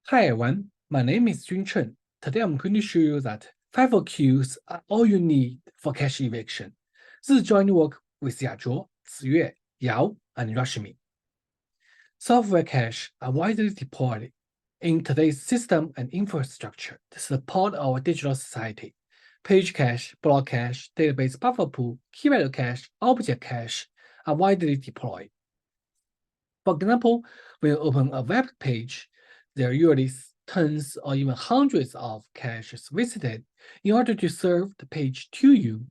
Hi everyone, my name is Junchen. Today I'm going to show you that FIFO queues are all you need for cache eviction. This is joint work with Yazhuo, Ziyue, Yao, and Rashmi. Software cache are widely deployed in today's system and infrastructure to support our digital society. Page cache, block cache, database buffer pool, key value cache, object cache are widely deployed. For example, when you open a web page, there are usually tens or even hundreds of caches visited in order to serve the page to you.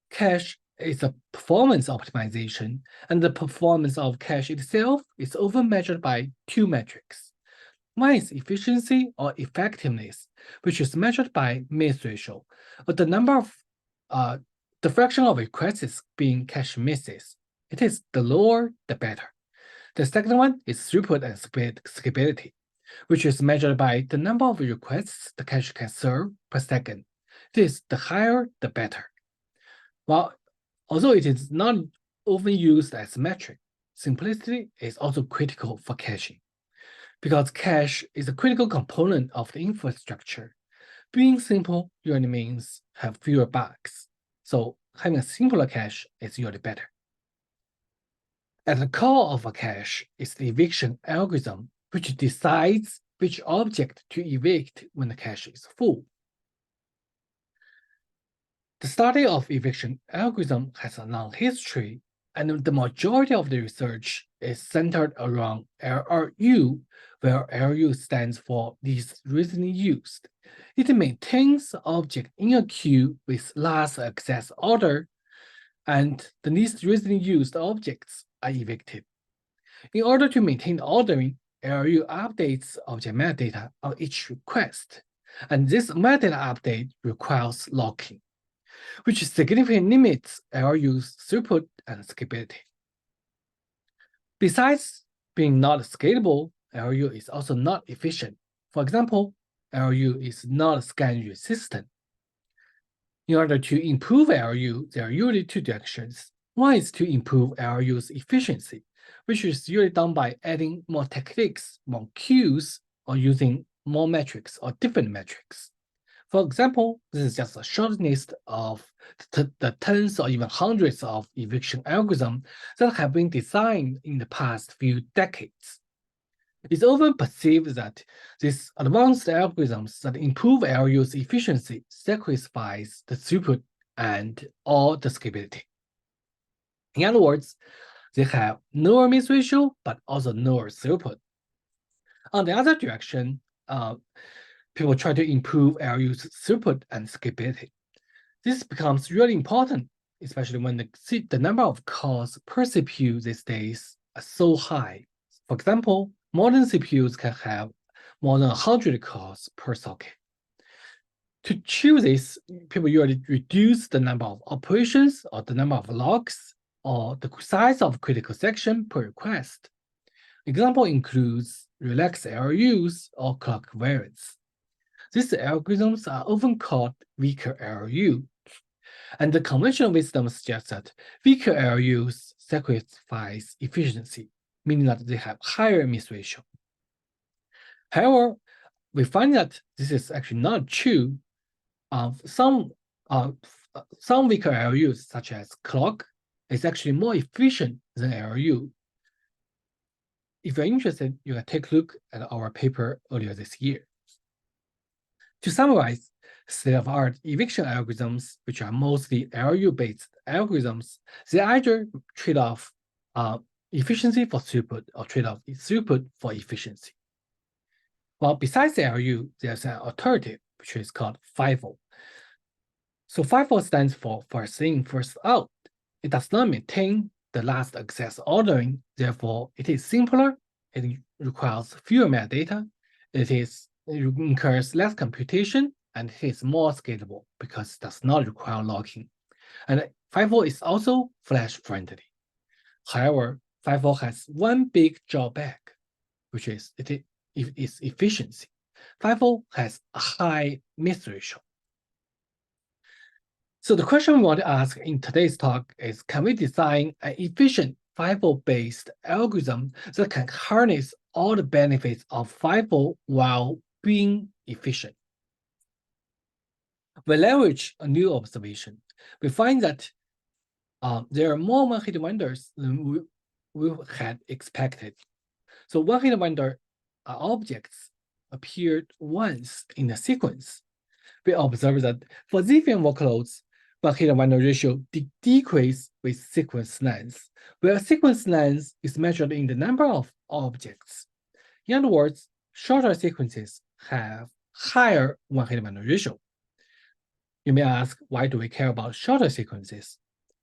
Cache is a performance optimization, and the performance of cache itself is often measured by two metrics. One is efficiency or effectiveness, which is measured by miss ratio, or the number of the fraction of requests being cache misses. It is the lower, the better. The second one is throughput and scalability, which is measured by the number of requests the cache can serve per second. This, the higher, the better. Although it is not often used as a metric, simplicity is also critical for caching. Because cache is a critical component of the infrastructure, being simple usually means have fewer bugs. So having a simpler cache is usually better. At the core of a cache is the eviction algorithm, which decides which object to evict when the cache is full. The study of eviction algorithm has a long history, and the majority of the research is centered around LRU, where LRU stands for least recently used. It maintains the object in a queue with last access order, and the least recently used objects are evicted. In order to maintain ordering, LRU updates object metadata on each request, and this metadata update requires locking, which significantly limits LRU's throughput and scalability. Besides being not scalable, LRU is also not efficient. For example, LRU is not scan resistant. In order to improve LRU, there are usually two directions. One is to improve LRU's efficiency, which is usually done by adding more techniques, more queues, or using more metrics or different metrics. For example, this is just a short list of the tens or even hundreds of eviction algorithms that have been designed in the past few decades. It's often perceived that these advanced algorithms that improve LRU's efficiency sacrifice the throughput and or the scalability. In other words, they have lower miss ratio, but also lower throughput. On the other direction, people try to improve LRU's throughput and scalability. This becomes really important, especially when the number of cores per CPU these days are so high. For example, modern CPUs can have more than 100 cores per socket. To achieve this, people usually reduce the number of operations or the number of logs or the size of critical section per request. Example includes relaxed LRUs or clock variants. These algorithms are often called weaker LRU, and the conventional wisdom suggests that weaker LRUs sacrifice efficiency, meaning that they have higher miss ratio. However, we find that this is actually not true. Some weaker LRUs, such as clock, is actually more efficient than LRU. If you're interested, you can take a look at our paper earlier this year. To summarize, state-of-the-art eviction algorithms, which are mostly LRU-based algorithms, they either trade off efficiency for throughput or trade off throughput for efficiency. Well, besides LRU, there's an alternative, which is called FIFO. So FIFO stands for first in, first out. It does not maintain the last access ordering, therefore it is simpler, it requires fewer metadata, it incurs less computation, and it is more scalable because it does not require locking. And FIFO is also flash friendly. However, FIFO has one big drawback, which is its efficiency. FIFO has a high miss ratio. So the question we want to ask in today's talk is, can we design an efficient FIFO-based algorithm that can harness all the benefits of FIFO while being efficient. We leverage a new observation. We find that there are more one-hit wonders than we had expected. So one-hit wonder objects appeared once in a sequence. We observe that for Ziphian workloads, one-hit wonder ratio decrease with sequence length, where sequence length is measured in the number of objects. In other words, shorter sequences have higher one-hit wonder ratio. You may ask, why do we care about shorter sequences?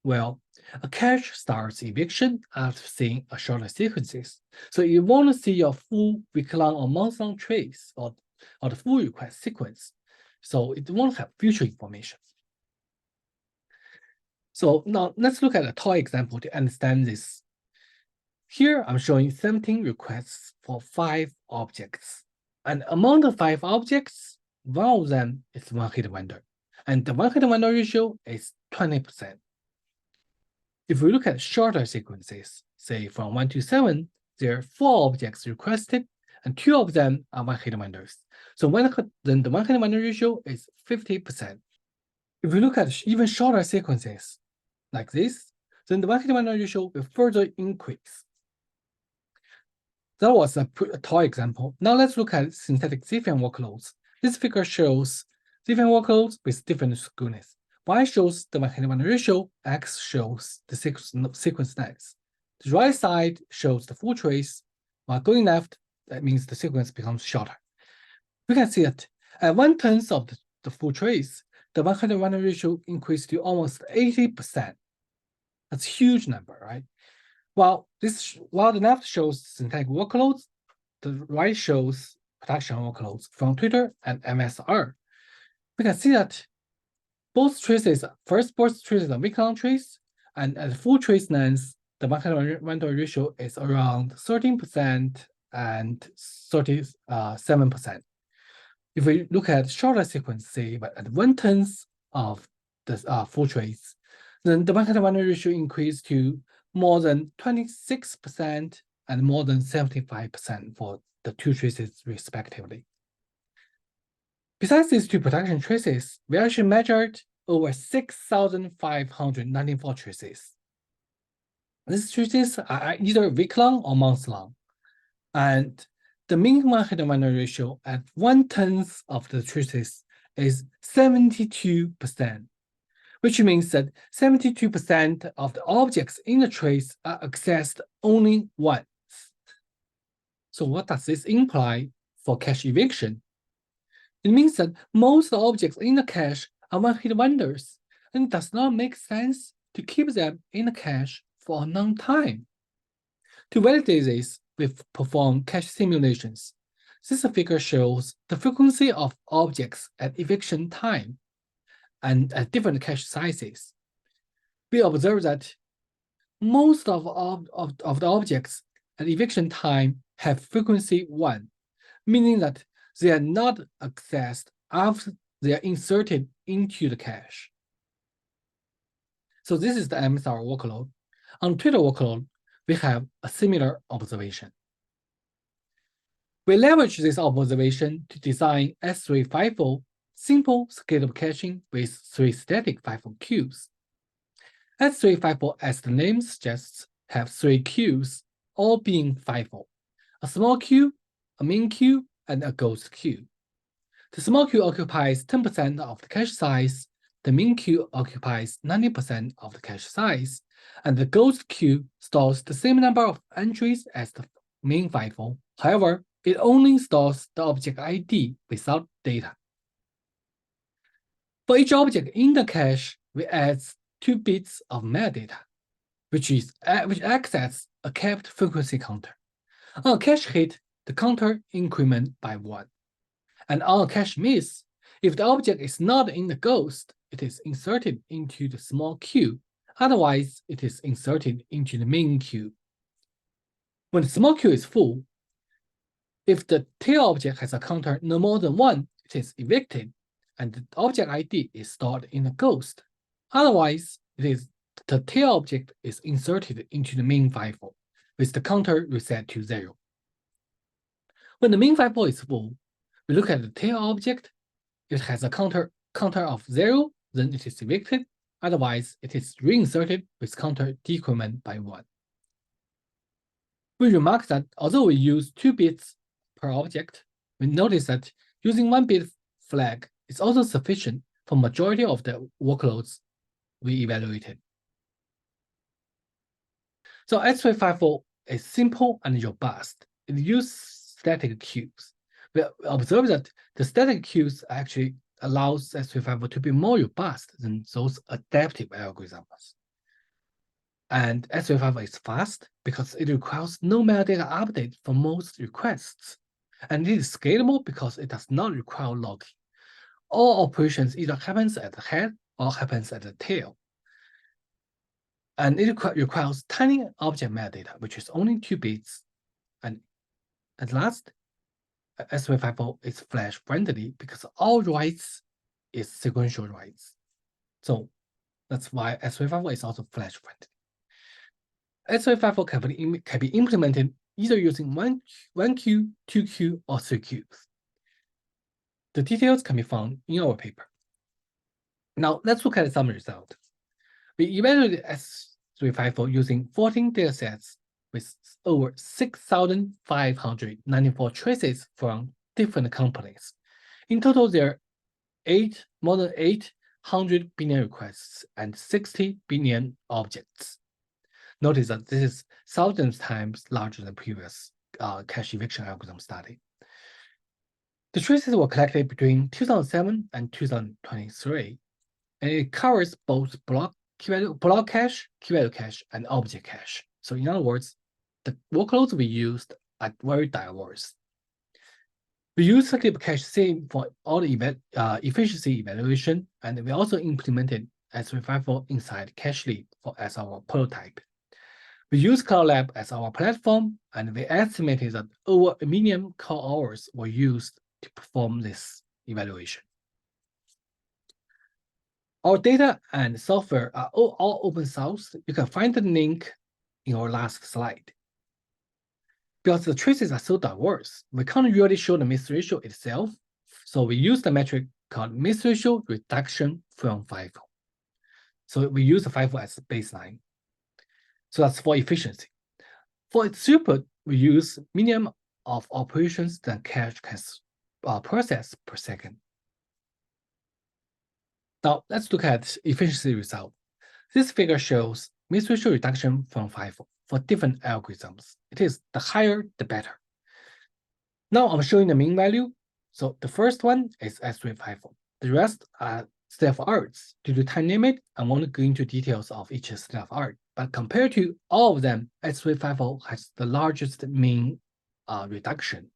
Well, a cache starts eviction after seeing a shorter sequences. So you want to see your full week-long or month-long trace or the full request sequence. So it won't have future information. So now let's look at a toy example to understand this. Here I'm showing 17 requests for 5 objects. And among the 5 objects, one of them is one-hit wonder. And the one-hit wonder ratio is 20%. If we look at shorter sequences, say from 1 to 7, there are 4 objects requested, and 2 of them are one-hit wonders. So then the one-hit wonder ratio is 50%. If we look at even shorter sequences, like this, then the one-hit wonder ratio will further increase. That was a toy example. Now let's look at synthetic Ziphian workloads. This figure shows Ziphian workloads with different skewness. Y shows the one-hit wonder ratio, X shows the sequence length. The right side shows the full trace, while going left, that means the sequence becomes shorter. We can see that at 1/10 of the full trace, the one-hit wonder ratio increased to almost 80%. That's a huge number, right? While the left shows synthetic workloads, the right shows production workloads from Twitter and MSR. We can see that both traces are week-long trace, and at full trace length, the one-hit wonder ratio is around 13% and 37%. If we look at shorter sequence, say, but at 1/10 of the full trace, then the one-hit wonder ratio increased to more than 26% and more than 75% for the 2 traces respectively. Besides these 2 production traces, we actually measured over 6,594 traces. These traces are either week-long or month-long, and the mean one-hit wonder ratio at 1/10 of the traces is 72%, which means that 72% of the objects in the trace are accessed only once. So what does this imply for cache eviction? It means that most objects in the cache are one-hit wonders, and it does not make sense to keep them in the cache for a long time. To validate this, we've performed cache simulations. This figure shows the frequency of objects at eviction time and at different cache sizes. We observe that most of the objects at eviction time have frequency 1, meaning that they are not accessed after they are inserted into the cache. So this is the MSR workload. On Twitter workload, we have a similar observation. We leverage this observation to design S3 FIFO simple scalable caching with 3 static FIFO queues. S3 FIFO, as the name suggests, have 3 queues, all being FIFO: a small queue, a main queue, and a ghost queue. The small queue occupies 10% of the cache size, the main queue occupies 90% of the cache size, and the ghost queue stores the same number of entries as the main FIFO. However, it only stores the object ID without data. For each object in the cache, we add 2 bits of metadata, which acts as a capped frequency counter. On a cache hit, the counter increments by 1. And on a cache miss, if the object is not in the ghost, it is inserted into the small queue. Otherwise, it is inserted into the main queue. When the small queue is full, if the tail object has a counter no more than 1, it is evicted, and the object ID is stored in the ghost. Otherwise, the tail object is inserted into the main FIFO, with the counter reset to 0. When the main FIFO is full, we look at the tail object. It has a counter of 0, then it is evicted. Otherwise, it is reinserted with counter decrement by 1. We remark that although we use 2 bits per object, we notice that using 1 bit flag is also sufficient for majority of the workloads we evaluated. So S3 FIFO is simple and robust. It uses static queues. We observe that the static queues actually allows S3 FIFO to be more robust than those adaptive algorithms. And S3 FIFO is fast because it requires no metadata update for most requests. And it is scalable because it does not require logging. All operations either happens at the head or happens at the tail. And it requires tiny object metadata, which is only 2 bits. And at last, S3 FIFO is flash friendly because all writes is sequential writes. So that's why S3 FIFO is also flash friendly. S3 FIFO can be implemented either using one queue, 2 queue, or 3 queues. The details can be found in our paper. Now let's look at some results. We evaluated S3 FIFO using 14 datasets with over 6,594 traces from different companies. In total, there are more than 800 billion requests and 60 billion objects. Notice that this is thousands times larger than previous cache eviction algorithm study. The traces were collected between 2007 and 2023, and it covers both block cache, key value cache, and object cache. So in other words, the workloads we used are very diverse. We use Scalable Caching for all the efficiency evaluation, and we also implemented S3 FIFO inside CacheLib as our prototype. We use Cloud Lab as our platform, and we estimated that over 1 million core hours were used to perform this evaluation. Our data and software are all open source. You can find the link in our last slide. Because the traces are so diverse, we can't really show the miss ratio itself, so we use the metric called miss ratio reduction from FIFO. So we use the FIFO as a baseline. So that's for efficiency. For its throughput, we use minimum of operations that cache can process per second. Now let's look at efficiency result. This figure shows miss ratio reduction from FIFO for different algorithms. It is the higher, the better. Now I'm showing the mean value. So the first one is S3 FIFO. The rest are state of arts. Due to time limit, I won't go into details of each state of art. But compared to all of them, S3 FIFO has the largest mean reduction.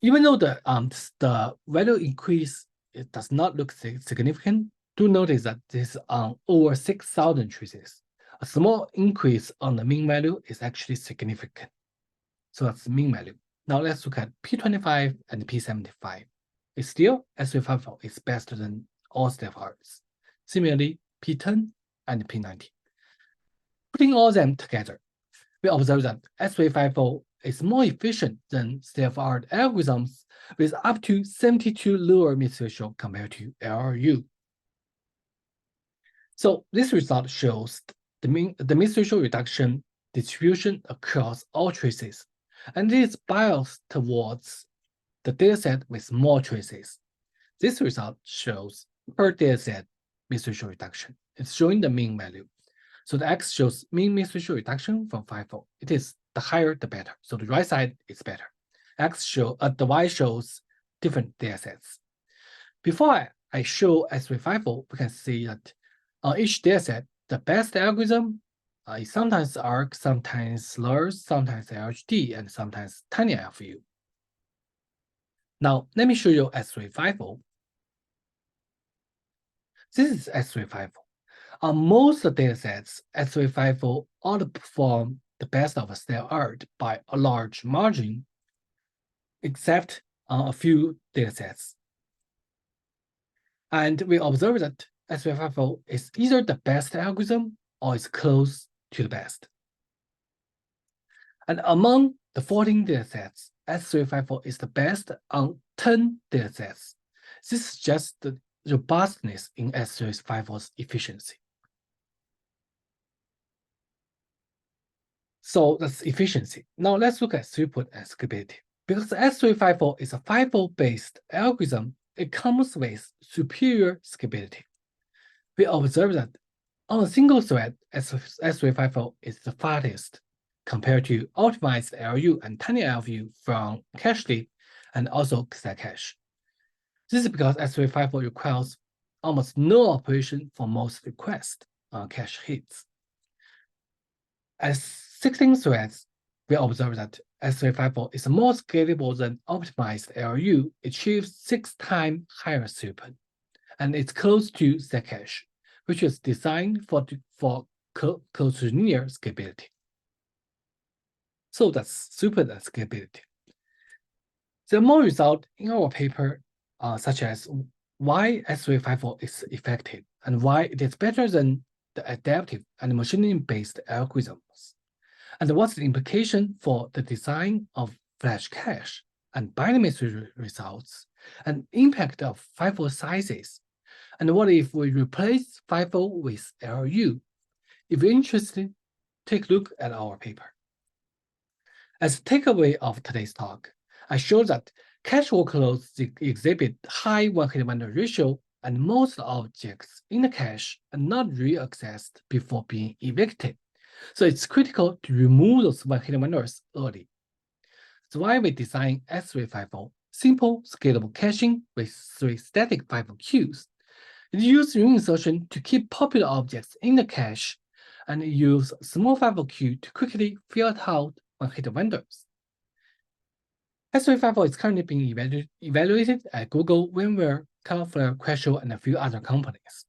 Even though the value increase it does not look significant, do notice that this is on over 6,000 traces. A small increase on the mean value is actually significant. So that's the mean value. Now let's look at P25 and P75. It's still S3 FIFO is better than all state of arts. Similarly, P10 and P90. Putting all them together, we observe that S3 FIFO is more efficient than state-of-art algorithms with up to 72 lower miss ratio compared to LRU. So this result shows the miss ratio reduction distribution across all traces, and it is biased towards the dataset with more traces. This result shows per dataset miss ratio reduction. It's showing the mean value. So the X shows mean miss ratio reduction from FIFO. It is the higher, the better. So the right side is better. The Y shows different datasets. Before I show S3 FIFO, we can see that on each dataset, the best algorithm is sometimes ARC, sometimes slurs, sometimes LHD, and sometimes tiny LFU. Now, let me show you S3 FIFO. This is S3 FIFO. On most datasets, S3 FIFO outperform the best of state-of-art by a large margin, except on a few datasets. And we observe that S3 FIFO is either the best algorithm or is close to the best. And among the 14 datasets, S3FIFO is the best on 10 datasets. This suggests the robustness in S3FIFO's efficiency. So that's efficiency. Now let's look at throughput and scalability. Because S3FIFO is a FIFO-based algorithm, it comes with superior scalability. We observe that on a single thread, S3FIFO is the fastest compared to optimized LU and tiny LU from Cachely and also stack cache. This is because S3FIFO requires almost no operation for most requests on cache hits. As 16 threads, we observe that S3FIFO is more scalable than optimized LU, achieves 6 times higher throughput, and it's close to stack cache, which is designed for close to near scalability. So that's throughput and scalability. There are more results in our paper, such as why S3FIFO is effective and why it is better than the adaptive and machine learning-based algorithms, and what's the implication for the design of flash cache and binary results, and impact of FIFO sizes, and what if we replace FIFO with LU? If you're interested, take a look at our paper. As a takeaway of today's talk, I showed that cache workloads exhibit high one-hit wonder ratio, and most objects in the cache are not re-accessed before being evicted. So it's critical to remove those one-hit wonders early. That's why we designed S3FIFO, simple, scalable caching with 3 static FIFO queues. It uses ring insertion to keep popular objects in the cache, and use small FIFO queue to quickly filter out one-hit wonders. S3FIFO is currently being evaluated at Google, VMware, Cloudflare, Crashel, and a few other companies.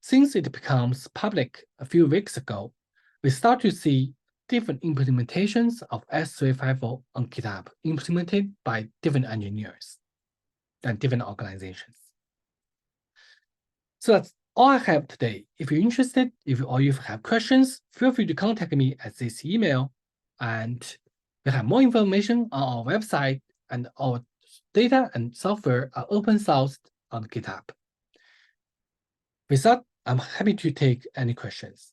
Since it becomes public a few weeks ago, we start to see different implementations of S3FIFO on GitHub implemented by different engineers and different organizations. So that's all I have today. If you're interested, if you have questions, feel free to contact me at this email, and we have more information on our website, and our data and software are open sourced on GitHub. With that, I'm happy to take any questions.